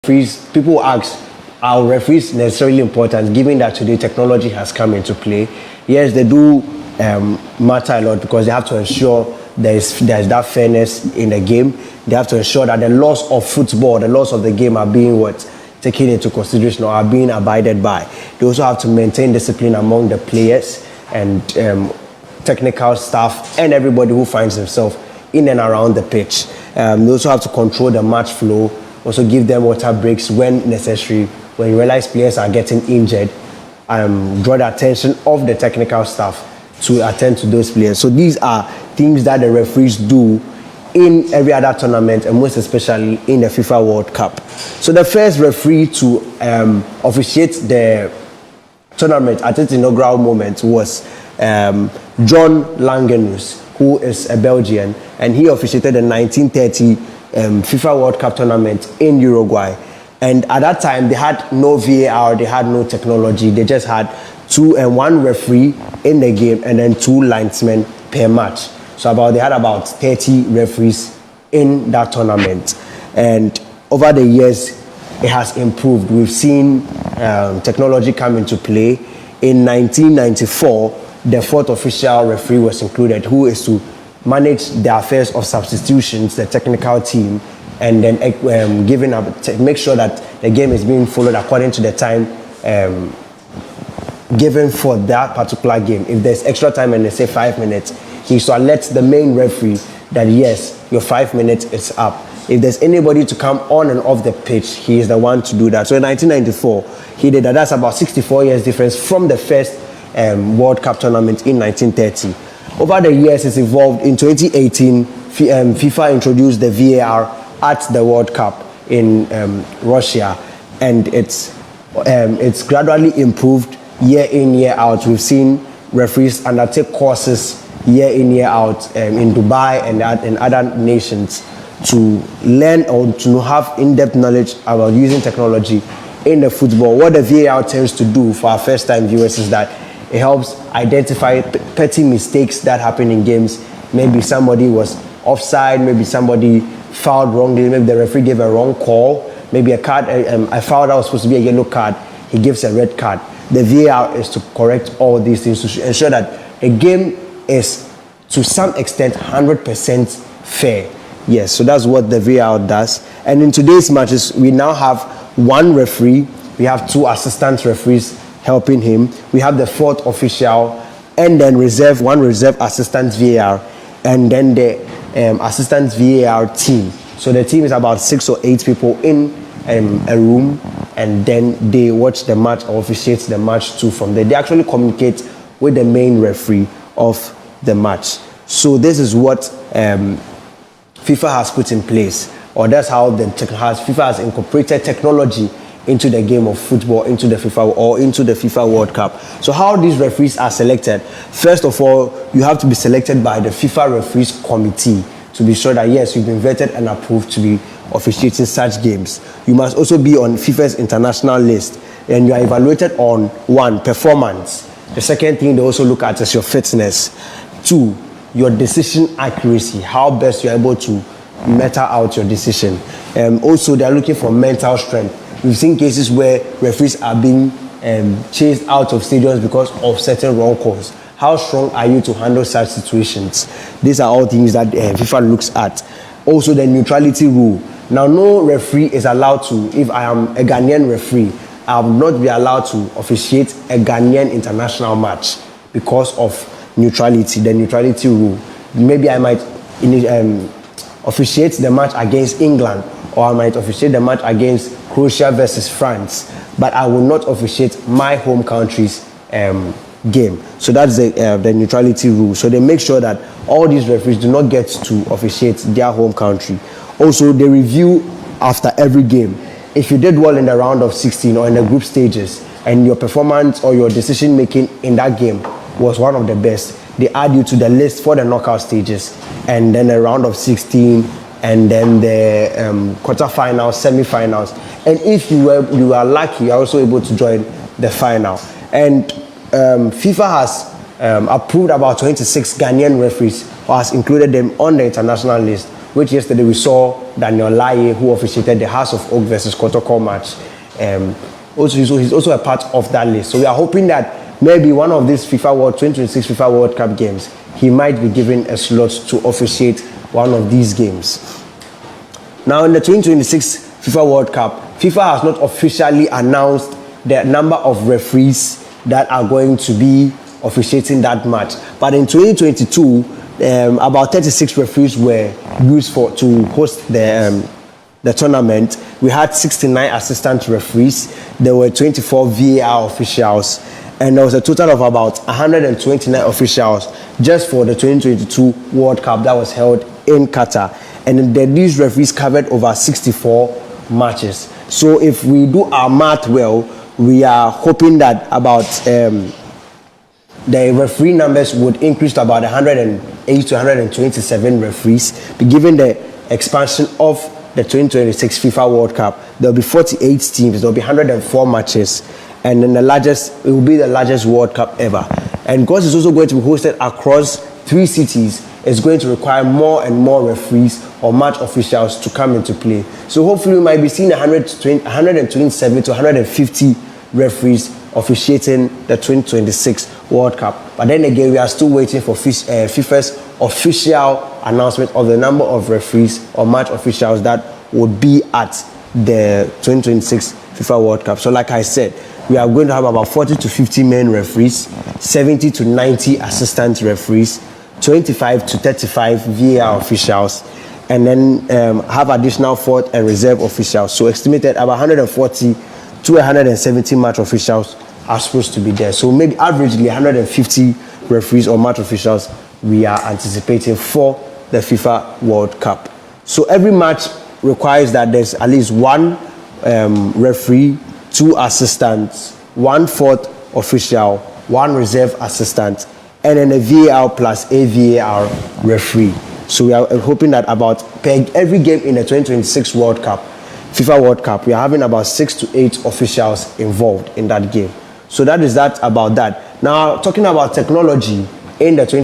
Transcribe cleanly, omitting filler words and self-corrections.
referees, people ask, are referees necessarily important given that today technology has come into play? Yes, they do matter a lot because they have to ensure there's that fairness in the game. They have to ensure that the laws of football, the laws of the game are being taken into consideration or are being abided by. They also have to maintain discipline among the players and technical staff and everybody who finds themselves in and around the pitch. They also have to control the match flow, also give them water breaks when necessary. When you realize players are getting injured, draw the attention of the technical staff to attend to those players. So these are things that the referees do in every other tournament, and most especially in the FIFA World Cup. So the first referee to officiate the tournament at its inaugural moment was John Langenus, who is a Belgian, and he officiated the 1930 FIFA World Cup tournament in Uruguay. And at that time, they had no VAR, they had no technology. They just had one referee in the game and then 2 linesmen per match. So they had about 30 referees in that tournament. And over the years, it has improved. We've seen technology come into play. In 1994, the 4th official referee was included, who is to manage the affairs of substitutions, the technical team, and then make sure that the game is being followed according to the time given for that particular game. If there's extra time and they say 5 minutes, he should alert the main referee that yes, your 5 minutes is up. If there's anybody to come on and off the pitch, he is the one to do that. So in 1994, he did that. That's about 64 years difference from the first World Cup tournament in 1930. Over the years, it's evolved. In 2018, FIFA introduced the VAR at the World Cup in Russia, and it's gradually improved year in, year out. We've seen referees undertake courses year in, year out in Dubai and in other nations to learn or to have in-depth knowledge about using technology in the football. What the VAR tends to do for our first-time viewers is that it helps identify petty mistakes that happen in games. Maybe somebody was offside, maybe somebody fouled wrongly, maybe the referee gave a wrong call, maybe a foul that was supposed to be a yellow card, he gives a red card. The VAR is to correct all these things to ensure that the game is to some extent 100% fair. Yes, so that's what the VAR does. And in today's matches, we now have 1 referee, we have 2 assistant referees helping him. We have the 4th official, and then one reserve assistant VAR, and then the assistant VAR team. So the team is about 6 or 8 people in a room, and then they watch the match or officiate the match too from there. They actually communicate with the main referee of the match. So this is what FIFA has put in place, or that's how FIFA has incorporated technology into the game of football, into the FIFA World Cup. So how these referees are selected? First of all, you have to be selected by the FIFA Referees Committee to be sure that yes, you've been vetted and approved to be officiating such games. You must also be on FIFA's international list, and you are evaluated on 1, performance. The second thing they also look at is your fitness. 2, your decision accuracy, how best you're able to meter out your decision. Also, they're looking for mental strength. We've seen cases where referees are being chased out of stadiums because of certain wrong calls. How strong are you to handle such situations? These are all things that FIFA looks at. Also, the neutrality rule. Now, no referee is allowed to, if I am a Ghanaian referee, I will not be allowed to officiate a Ghanaian international match because of neutrality, the neutrality rule. Maybe I might officiate the match against England, or I might officiate the match against Croatia versus France, but I will not officiate my home country's game. So that's the neutrality rule. So they make sure that all these referees do not get to officiate their home country. Also, they review after every game. If you did well in the round of 16 or in the group stages, and your performance or your decision making in that game was one of the best, they add you to the list for the knockout stages, and then the round of 16, and then the quarterfinals, semi-finals. And if you are lucky, you're also able to join the final. And FIFA has approved about 26 Ghanaian referees, or has included them on the international list which yesterday we saw Daniel Laye, who officiated the House of Oak versus Kotoko match. So he's also a part of that list. So we are hoping that maybe one of these 2026 FIFA World Cup games, he might be given a slot to officiate one of these games. Now in the 2026 FIFA World Cup, FIFA has not officially announced the number of referees that are going to be officiating that match. But in 2022, about 36 referees were used to host the tournament. We had 69 assistant referees. There were 24 VAR officials, and there was a total of about 129 officials just for the 2022 World Cup that was held in Qatar. And then these referees covered over 64 matches. So if we do our math well, we are hoping that about the referee numbers would increase to about 108 to 127 referees. Given the expansion of the 2026 FIFA World Cup, there will be 48 teams, there will be 104 matches, and then it will be the largest World Cup ever. And because it's also going to be hosted across 3 cities, it's going to require more and more referees or match officials to come into play. So hopefully we might be seeing 127 to 150 referees officiating the 2026 World Cup. But then again, we are still waiting for FIFA's official announcement of the number of referees or match officials that would be at the 2026 FIFA World Cup. So like I said, we are going to have about 40 to 50 main referees, 70 to 90 assistant referees, 25 to 35 VAR officials, and then have additional fourth and reserve officials. So estimated about 140 to 170 match officials are supposed to be there. So maybe averagely 150 referees or match officials we are anticipating for the FIFA World Cup. So every match requires that there's at least one referee, 2 assistants, 1 fourth official, 1 reserve assistant, and then a VAR plus a VAR referee. So we are hoping that about every game in the 2026 World Cup, FIFA World Cup, we are having about 6 to 8 officials involved in that game. So that is that about that. Now, talking about technology in the